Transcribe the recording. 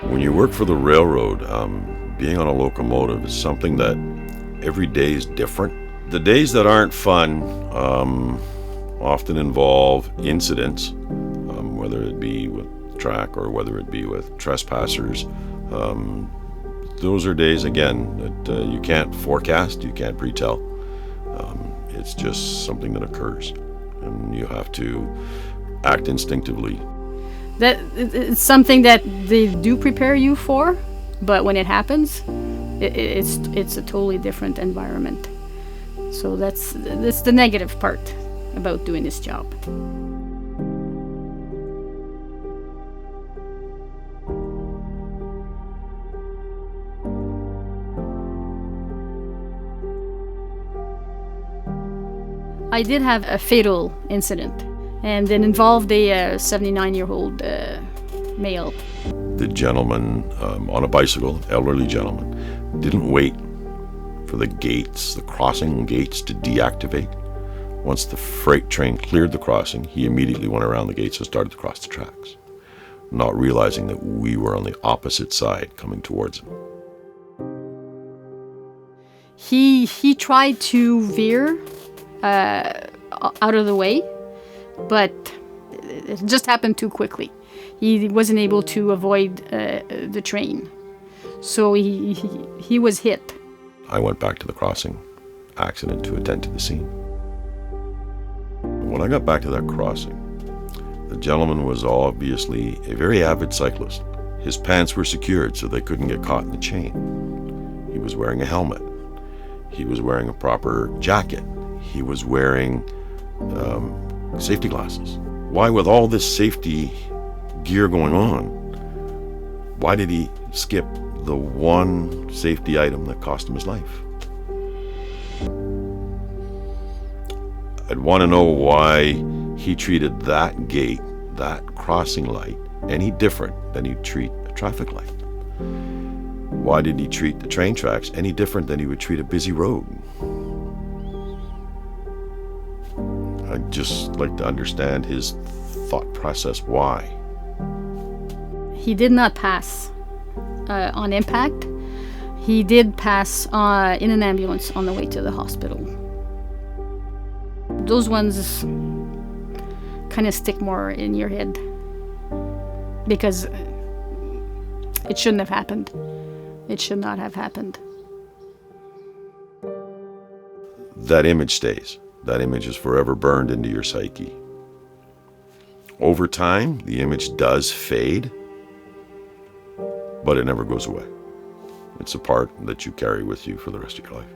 When you work for the railroad, being on a locomotive is something that every day is different. The days that aren't fun often involve incidents, whether it be with track or whether it be with trespassers. Those are days, again, that you can't forecast, you can't pre-tell. It's just something that occurs, and you have to act instinctively. That it's something that they do prepare you for, but when it happens, it's a totally different environment. So that's the negative part about doing this job. I did have a fatal incident, and it involved a 79-year-old male. The gentleman on a bicycle, elderly gentleman, didn't wait for the gates, the crossing gates, to deactivate. Once the freight train cleared the crossing, he immediately went around the gates and started to cross the tracks, not realizing that we were on the opposite side coming towards him. He tried to veer out of the way, but it just happened too quickly. He wasn't able to avoid the train, so he was hit. I went back to the crossing accident to attend to the scene. When I got back to that crossing, the gentleman was obviously a very avid cyclist. His pants were secured so they couldn't get caught in the chain. He was wearing a helmet. He was wearing a proper jacket. He was wearing safety glasses. Why, with all this safety gear going on, why did he skip the one safety item that cost him his life? I'd want to know why he treated that gate, that crossing light, any different than he'd treat a traffic light. Why did he treat the train tracks any different than he would treat a busy road? I'd just like to understand his thought process. Why? He did not pass on impact. He did pass in an ambulance on the way to the hospital. Those ones kind of stick more in your head because it shouldn't have happened. It should not have happened. That image stays. That image is forever burned into your psyche. Over time, the image does fade, but it never goes away. It's a part that you carry with you for the rest of your life.